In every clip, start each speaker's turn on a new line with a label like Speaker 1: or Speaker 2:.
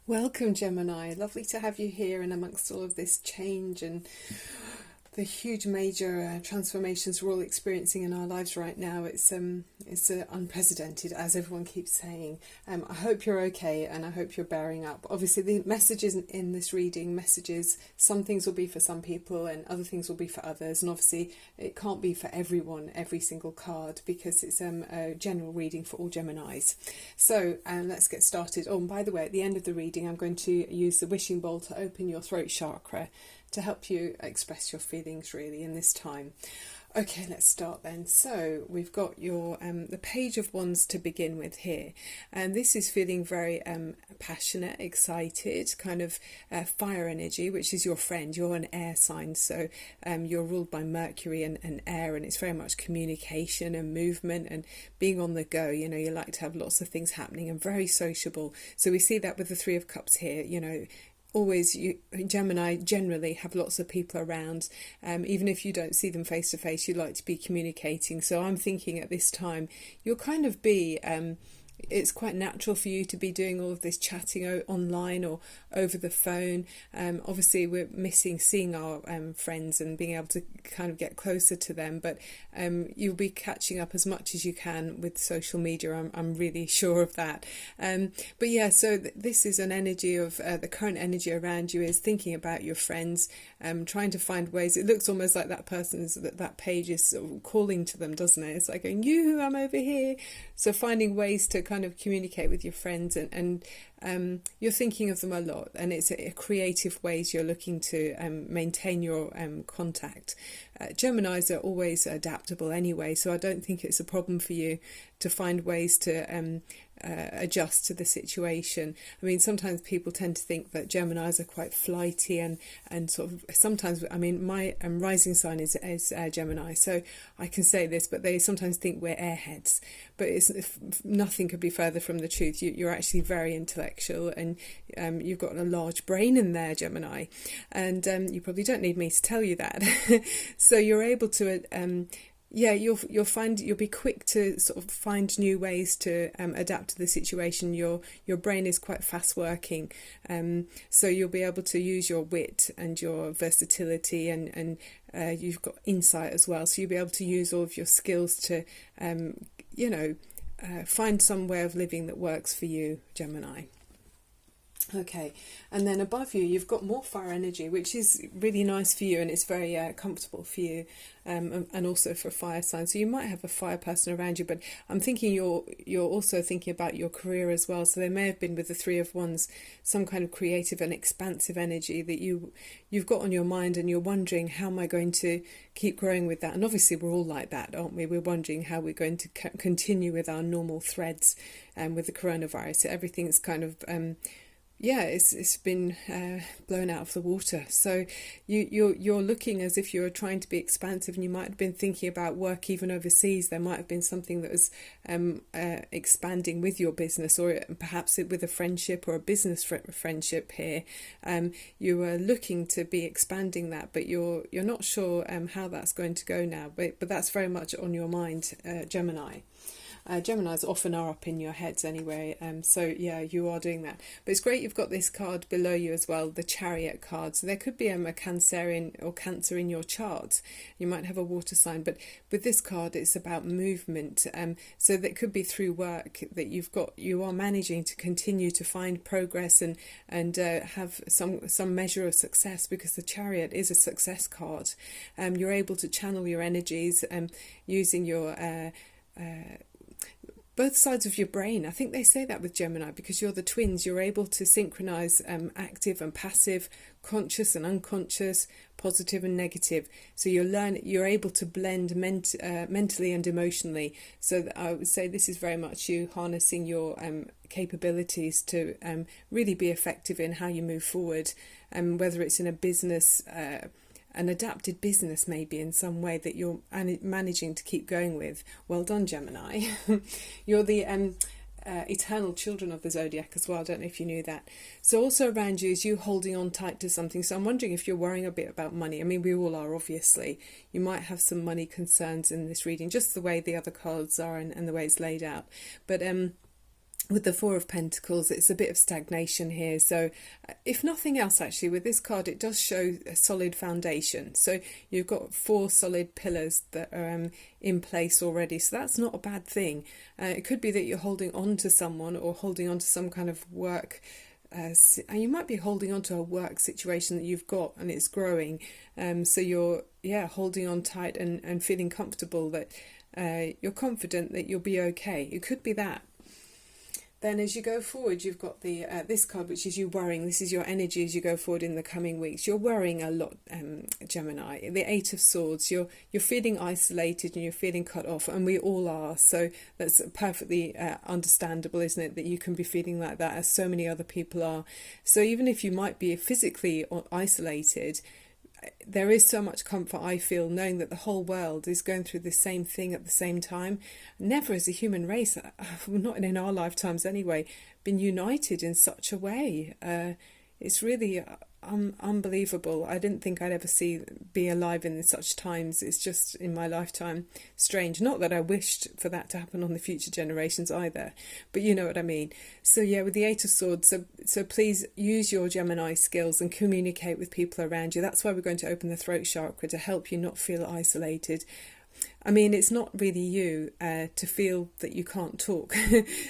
Speaker 1: Welcome, Gemini. Lovely to have you here and amongst all of this change and the huge major transformations we're all experiencing in our lives right now. It's unprecedented, as everyone keeps saying. I hope you're okay, and I hope you're bearing up. Obviously, the messages in this reading, some things will be for some people and other things will be for others, and obviously it can't be for everyone, every single card, because it's a general reading for all Geminis. So let's get started. Oh, and by the way, at the end of the reading, I'm going to use the wishing bowl to open your throat chakra to help you express your feelings really in this time. Okay, let's start then. So we've got your the Page of Wands to begin with here, and this is feeling very passionate, excited, kind of fire energy, which is your friend. You're an air sign, so you're ruled by Mercury and air, and it's very much communication and movement and being on the go. You know, you like to have lots of things happening and very sociable. So we see that with the Three of Cups here. You know, Gemini generally have lots of people around, even if you don't see them face to face, you like to be communicating. So I'm thinking at this time you'll kind of be it's quite natural for you to be doing all of this chatting online or over the phone. Obviously we're missing seeing our friends and being able to kind of get closer to them, but you'll be catching up as much as you can with social media. I'm really sure of that. But yeah, so this is an energy of the current energy around you is thinking about your friends, trying to find ways. It looks almost like that page is sort of calling to them, doesn't it? It's like going, you, I'm over here. So finding ways to kind of communicate with your friends, and you're thinking of them a lot, and it's a creative ways you're looking to maintain your contact. Geminis are always adaptable anyway, so I don't think it's a problem for you to find ways to adjust to the situation. I mean, sometimes people tend to think that Geminis are quite flighty and sort of sometimes, I mean, my rising sign is Gemini, so I can say this, but they sometimes think we're airheads, but nothing could be further from the truth. You're actually very intellectual, and you've got a large brain in there, Gemini, and you probably don't need me to tell you that. So you're able to you'll be quick to sort of find new ways to adapt to the situation. Your brain is quite fast working, so you'll be able to use your wit and your versatility, and you've got insight as well, so you'll be able to use all of your skills to find some way of living that works for you, Gemini. Okay, and then above you you've got more fire energy, which is really nice for you, and it's very comfortable for you, and also for fire signs. So you might have a fire person around you, but I'm thinking you're also thinking about your career as well. So there may have been, with the Three of Wands, some kind of creative and expansive energy that you've got on your mind, and you're wondering, how am I going to keep growing with that? And obviously we're all like that, aren't we? We're wondering how we're going to continue with our normal threads with the coronavirus. So everything's kind of it's been blown out of the water. So you're looking as if you're trying to be expansive, and you might have been thinking about work even overseas. There might have been something that was expanding with your business, or perhaps with a friendship or a business friendship here. You are looking to be expanding that, but you're not sure how that's going to go now. But that's very much on your mind, Gemini. Geminis often are up in your heads anyway, so yeah, you are doing that. But it's great you've got this card below you as well, the Chariot card. So there could be a Cancerian or Cancer in your chart. You might have a water sign, but with this card it's about movement. So that could be through work that you are managing to continue to find progress and have some measure of success, because the Chariot is a success card. You're able to channel your energies using your both sides of your brain. I think they say that with Gemini, because you're the twins. You're able to synchronize active and passive, conscious and unconscious, positive and negative. So you're able to blend mentally and emotionally. So I would say this is very much you harnessing your capabilities to really be effective in how you move forward, whether it's in a business, an adapted business maybe in some way that you're managing to keep going with. Well done, Gemini. You're the eternal children of the zodiac as well. I don't know if you knew that. So also around you is you holding on tight to something. So I'm wondering if you're worrying a bit about money. I mean, we all are, obviously. You might have some money concerns in this reading, just the way the other cards are and the way it's laid out. But with the Four of Pentacles, it's a bit of stagnation here. So if nothing else, actually, with this card, it does show a solid foundation. So you've got 4 solid pillars that are in place already. So that's not a bad thing. It could be that you're holding on to someone or holding on to some kind of work. And you might be holding on to a work situation that you've got and it's growing. So you're, holding on tight and feeling comfortable that you're confident that you'll be okay. It could be that. Then as you go forward, you've got the this card, which is you worrying. This is your energy as you go forward in the coming weeks. You're worrying a lot, Gemini. The Eight of Swords. You're feeling isolated and you're feeling cut off, and we all are. So that's perfectly understandable, isn't it? That you can be feeling like that, as so many other people are. So even if you might be physically isolated, there is so much comfort, I feel, knowing that the whole world is going through the same thing at the same time. Never as a human race, not in our lifetimes anyway, been united in such a way. It's really unbelievable. I didn't think I'd ever be alive in such times. It's just, in my lifetime, strange. Not that I wished for that to happen on the future generations either, but you know what I mean. So yeah, with the Eight of Swords, so please use your Gemini skills and communicate with people around you. That's why we're going to open the throat chakra, to help you not feel isolated. I mean, it's not really you to feel that you can't talk.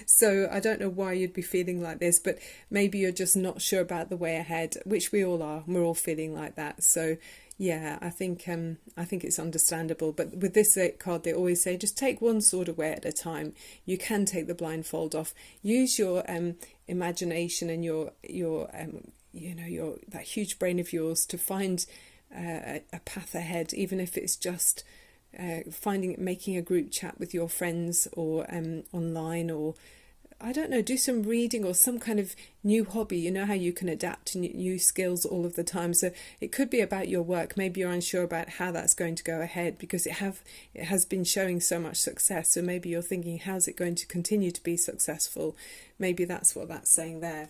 Speaker 1: So I don't know why you'd be feeling like this, but maybe you're just not sure about the way ahead, which we all are. We're all feeling like that. So yeah, I think it's understandable. But with this card, they always say, just take one sword away at a time. You can take the blindfold off. Use your imagination and your that huge brain of yours to find a path ahead, even if it's just making a group chat with your friends or online, or I don't know, do some reading or some kind of new hobby. You know how you can adapt to new skills all of the time. So it could be about your work. Maybe you're unsure about how that's going to go ahead, because it has been showing so much success. So maybe you're thinking, how's it going to continue to be successful? Maybe that's what that's saying there.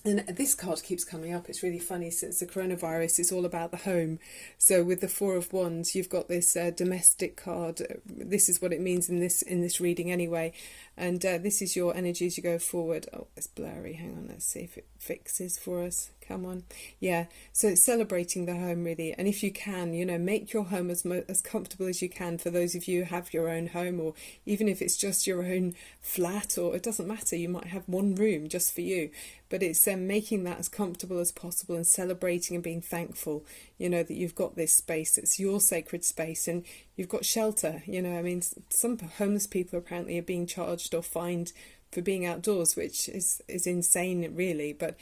Speaker 1: And this card keeps coming up. It's really funny, since the coronavirus, it's all about the home. So with the Four of Wands, you've got this domestic card. This is what it means in this reading anyway. And this is your energy as you go forward. Oh, it's blurry. Hang on, let's see if it fixes for us. Come on. Yeah, so it's celebrating the home, really. And if you can, make your home as comfortable as you can. For those of you who have your own home, or even if it's just your own flat, or it doesn't matter, you might have one room just for you. But it's making that as comfortable as possible, and celebrating and being thankful, that you've got this space. It's your sacred space, and you've got shelter. I mean, some homeless people apparently are being charged or fined for being outdoors, which is insane, really. But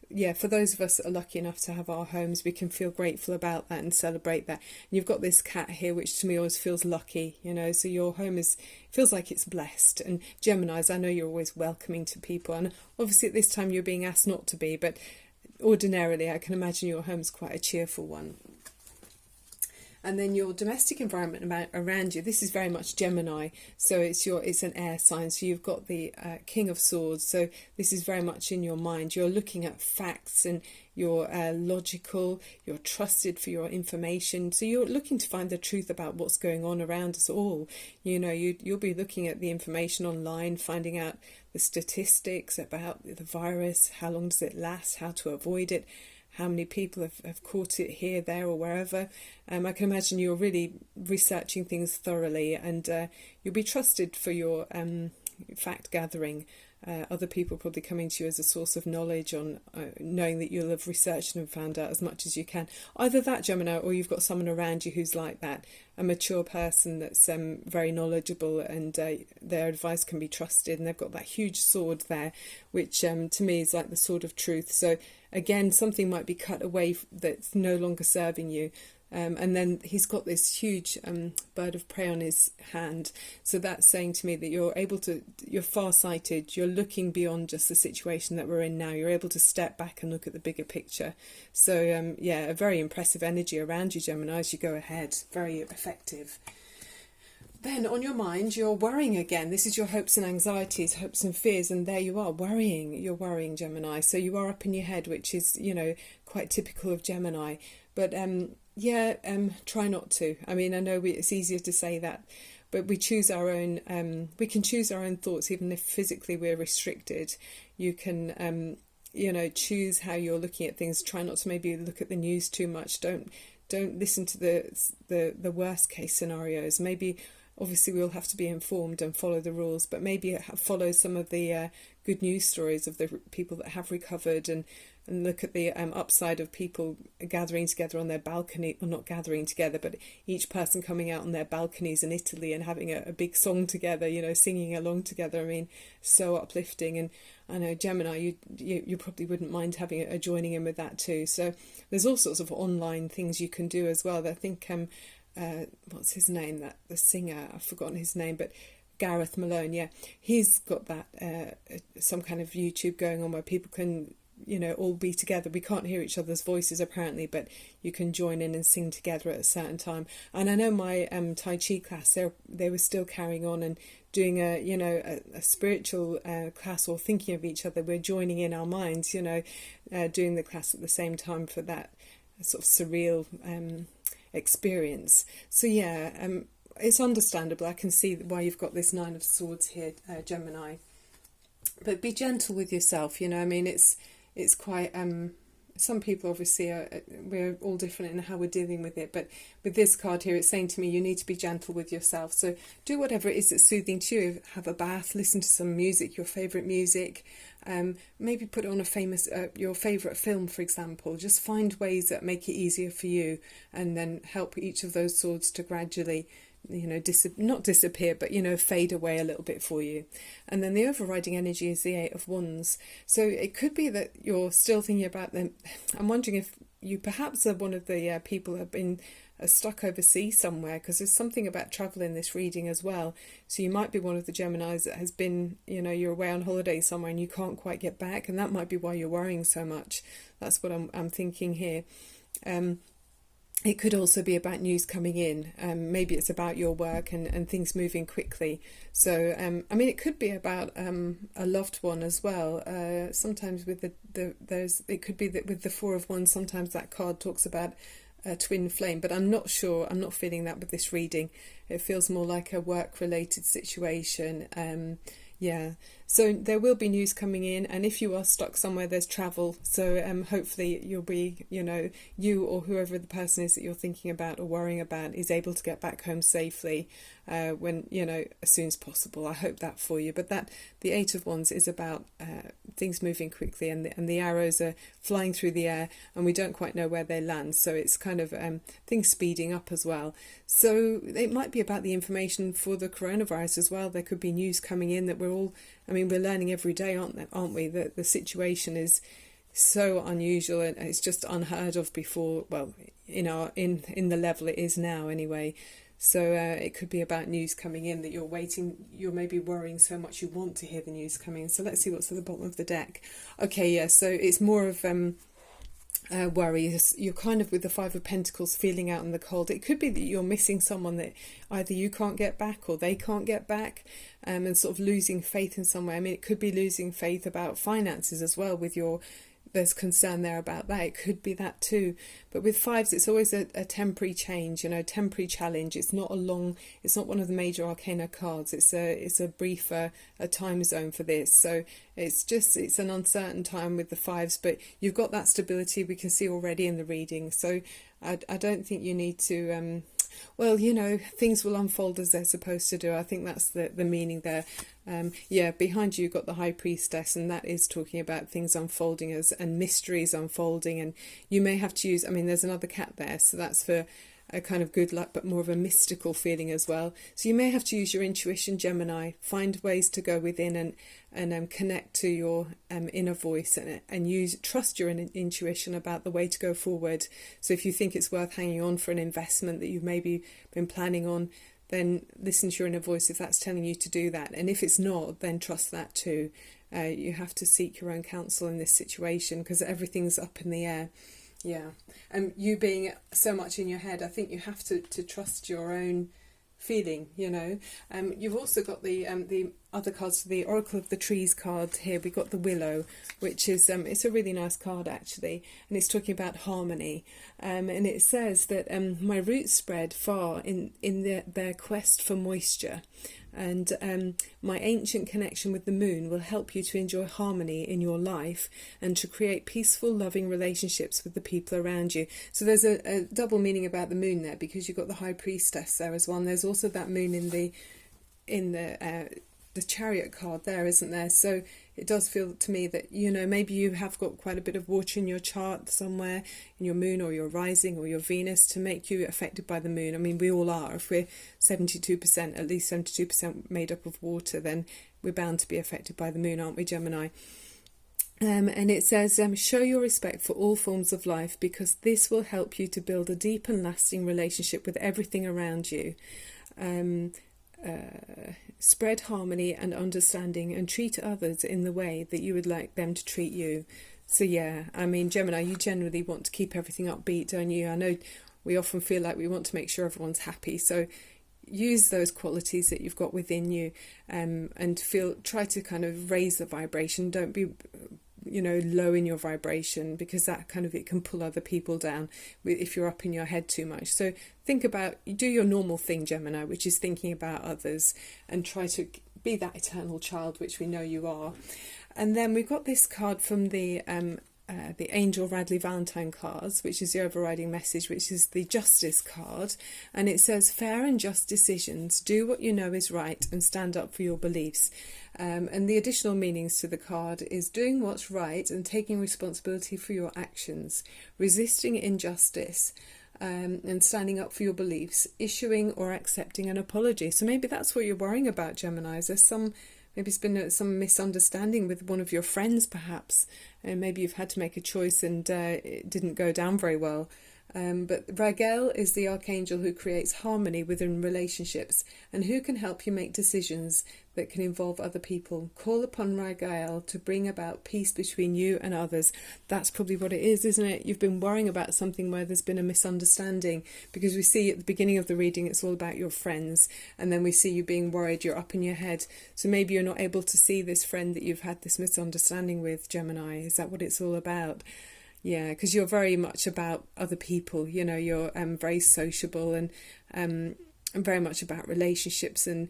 Speaker 1: yeah, for those of us that are lucky enough to have our homes, we can feel grateful about that and celebrate that. And you've got this cat here, which to me always feels lucky, so your home feels like it's blessed. And Geminis, I know you're always welcoming to people, and obviously at this time you're being asked not to be, but ordinarily I can imagine your home's quite a cheerful one. And then your domestic environment around you, this is very much Gemini. So it's an air sign. So you've got the King of Swords. So this is very much in your mind. You're looking at facts, and you're logical. You're trusted for your information. So you're looking to find the truth about what's going on around us all. You'll be looking at the information online, finding out the statistics about the virus. How long does it last? How to avoid it? How many people have caught it here, there, or wherever. I can imagine you're really researching things thoroughly, and you'll be trusted for your fact gathering. Other people probably coming to you as a source of knowledge, on knowing that you'll have researched and found out as much as you can. Either that, Gemini, or you've got someone around you who's like that, a mature person that's very knowledgeable, and their advice can be trusted, and they've got that huge sword there, which to me is like the sword of truth. So again, something might be cut away that's no longer serving you. And then he's got this huge bird of prey on his hand. So that's saying to me that you're far-sighted, you're looking beyond just the situation that we're in now. You're able to step back and look at the bigger picture. So a very impressive energy around you, Gemini, as you go ahead. Very effective. Then on your mind, you're worrying again. This is your hopes and anxieties, hopes and fears, and there you are, worrying. You're worrying, Gemini. So you are up in your head, which is, quite typical of Gemini. But try not to. I mean, I know it's easier to say that but we choose our own, we can choose our own thoughts, even if physically we're restricted. You can, choose how you're looking at things. Try not to maybe look at the news too much. Don't listen to the worst case scenarios. Maybe, obviously, we all have to be informed and follow the rules, but maybe follow some of the good news stories of the people that have recovered, and look at the upside of people gathering together on their balcony, or not gathering together, but each person coming out on their balconies in Italy and having a big song together, singing along together. I mean, so uplifting. And I know, Gemini, you probably wouldn't mind having joining in with that too. So there's all sorts of online things you can do as well. I think, what's his name, the singer, I've forgotten his name, but Gareth Malone, yeah, he's got that some kind of YouTube going on where people can all be together. We can't hear each other's voices apparently, but you can join in and sing together at a certain time. And I know my Tai Chi class, they were still carrying on and doing a spiritual class, or thinking of each other. We're joining in our minds, doing the class at the same time for that sort of surreal experience. So yeah, it's understandable. I can see why you've got this Nine of Swords here, Gemini. But be gentle with yourself. I mean, it's quite, some people obviously we're all different in how we're dealing with it, but with this card here, it's saying to me, you need to be gentle with yourself. So do whatever it is that's soothing to you. Have a bath, listen to some music, your favourite music, maybe put on your favourite film, for example. Just find ways that make it easier for you, and then help each of those swords to gradually not disappear, but fade away a little bit for you. And then the overriding energy is the Eight of Wands. So it could be that you're still thinking about them. I'm wondering if you perhaps are one of the people who have been stuck overseas somewhere, because there's something about travel in this reading as well. So you might be one of the Geminis that has been, you're away on holiday somewhere and you can't quite get back, and that might be why you're worrying so much. That's what I'm thinking here. It could also be about news coming in. Maybe it's about your work and things moving quickly. So, I mean, it could be about a loved one as well. Sometimes with it could be that with the Four of Wands, sometimes that card talks about a twin flame, but I'm not sure. I'm not feeling that with this reading. It feels more like a work-related situation. Yeah, so there will be news coming in, and if you are stuck somewhere, there's travel. So hopefully you'll be, you or whoever the person is that you're thinking about or worrying about is able to get back home safely when, as soon as possible. I hope that for you. But the Eight of Wands is about things moving quickly, and the arrows are flying through the air, and we don't quite know where they land. So it's kind of things speeding up as well. So it might be about the information for the coronavirus as well. There could be news coming in that we're learning every day, aren't we? That the situation is so unusual, and it's just unheard of before. Well, in the level it is now, anyway. So it could be about news coming in that you're maybe worrying so much you want to hear the news coming in. So let's see what's at the bottom of the deck. Okay, yeah. So it's more of worry. You're kind of with the Five of Pentacles, feeling out in the cold. It could be that you're missing someone that either you can't get back or they can't get back, and sort of losing faith in some way. I mean, it could be losing faith about finances as well. There's concern there about that. It could be that too. But with fives, it's always a temporary change, temporary challenge. It's not it's not one of the major arcana cards. It's a briefer time zone for this. So it's an uncertain time with the fives, but you've got that stability we can see already in the reading. So I don't think you need to, things will unfold as they're supposed to do. I think that's the meaning there. Behind you you've got the High Priestess, and that is talking about things unfolding and mysteries unfolding, and you may have to use, there's another cat there, so that's for a kind of good luck, but more of a mystical feeling as well. So you may have to use your intuition, Gemini. Find ways to go within and connect to your inner voice and trust your intuition about the way to go forward. So if you think it's worth hanging on for an investment that you've maybe been planning on, then listen to your inner voice if that's telling you to do that. And if it's not, then trust that too. You have to seek your own counsel in this situation because everything's up in the air. Yeah. And you being so much in your head, I think you have to trust your own feeling, you know. You've also got the other cards, the Oracle of the Trees card here. We got the Willow, which is it's a really nice card actually, and it's talking about harmony. And it says that my roots spread far in their quest for moisture, and my ancient connection with the moon will help you to enjoy harmony in your life and to create peaceful, loving relationships with the people around you. So there's a double meaning about the moon there, because you've got the High Priestess there as well, and there's also that moon in the Chariot card there, isn't there? So it does feel to me that, you know, maybe you have got quite a bit of water in your chart somewhere, in your moon or your rising or your Venus, to make you affected by the moon. I mean, we all are. If we're 72%, at least 72% made up of water, then we're bound to be affected by the moon, aren't we, Gemini? And it says, show your respect for all forms of life, because this will help you to build a deep and lasting relationship with everything around you. Spread harmony and understanding, and treat others in the way that you would like them to treat you. So yeah, I mean, Gemini, you generally want to keep everything upbeat, don't you? I know we often feel like we want to make sure everyone's happy, so use those qualities that you've got within you, and try to kind of raise the vibration. Don't be, you know, low in your vibration, because that kind of, it can pull other people down if you're up in your head too much. So think about, do your normal thing, Gemini, which is thinking about others, and try to be that eternal child, which we know you are. And then we've got this card from the Angel Radley Valentine cards, which is the overriding message, which is the Justice card, and it says, fair and just decisions, do what you know is right, and stand up for your beliefs. And the additional meanings to the card is doing what's right and taking responsibility for your actions, resisting injustice, and standing up for your beliefs, issuing or accepting an apology. So maybe that's what you're worrying about, Gemini. Maybe it's been some misunderstanding with one of your friends, perhaps, and maybe you've had to make a choice and it didn't go down very well. But Raguel is the archangel who creates harmony within relationships and who can help you make decisions that can involve other people. Call upon Raguel to bring about peace between you and others. That's probably what it is, isn't it? You've been worrying about something where there's been a misunderstanding, because we see at the beginning of the reading it's all about your friends, and then we see you being worried, you're up in your head. So maybe you're not able to see this friend that you've had this misunderstanding with, Gemini. Is that what it's all about? Yeah, because you're very much about other people, you know, you're very sociable and very much about relationships, and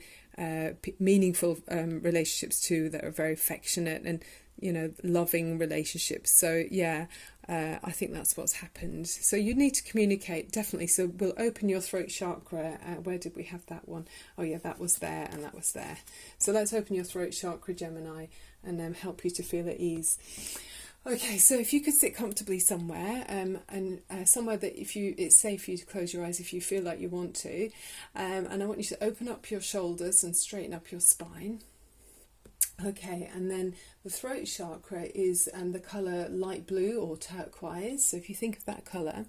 Speaker 1: meaningful relationships too, that are very affectionate and, you know, loving relationships. So yeah, I think that's what's happened. So you need to communicate, definitely. So we'll open your throat chakra. Where did we have that one? Oh yeah, that was there and that was there. So let's open your throat chakra, Gemini, and help you to feel at ease. Okay, so if you could sit comfortably somewhere, and somewhere that it's safe for you to close your eyes if you feel like you want to, and I want you to open up your shoulders and straighten up your spine. Okay, and then the throat chakra is the colour light blue or turquoise, so if you think of that colour,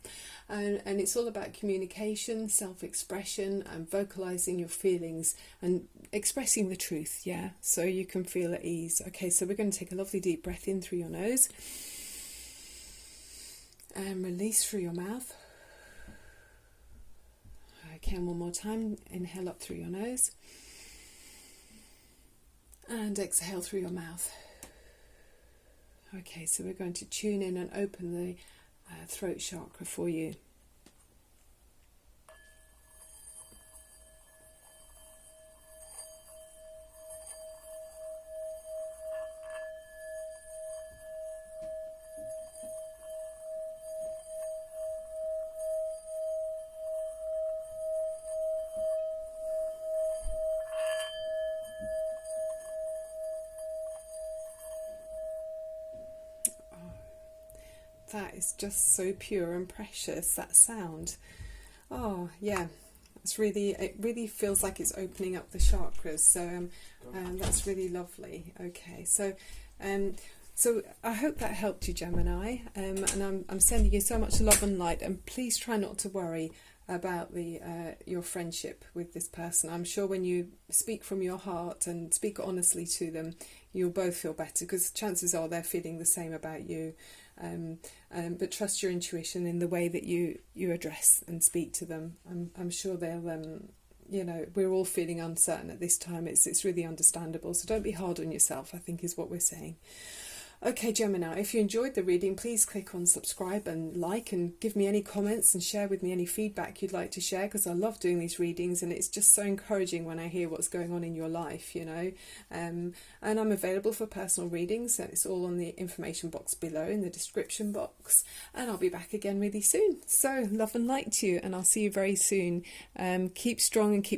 Speaker 1: and it's all about communication, self-expression, and vocalising your feelings and expressing the truth, yeah, so you can feel at ease. Okay, so we're going to take a lovely deep breath in through your nose and release through your mouth. Okay, and one more time, inhale up through your nose and exhale through your mouth. Okay, so we're going to tune in and open the throat chakra for you. That is just so pure and precious, that sound. Oh yeah, it really feels like it's opening up the chakras. So that's really lovely. Okay, so I hope that helped you, Gemini. And I'm sending you so much love and light. And please try not to worry about your friendship with this person. I'm sure when you speak from your heart and speak honestly to them, you'll both feel better, because chances are they're feeling the same about you. But trust your intuition in the way that you address and speak to them. I'm sure you know, we're all feeling uncertain at this time. It's really understandable. So don't be hard on yourself, I think is what we're saying. Okay, Gemini, if you enjoyed the reading, please click on subscribe and like, and give me any comments and share with me any feedback you'd like to share, because I love doing these readings and it's just so encouraging when I hear what's going on in your life, you know. And I'm available for personal readings, and it's all on the information box below in the description box. And I'll be back again really soon. So love and light to you, and I'll see you very soon. Keep strong and keep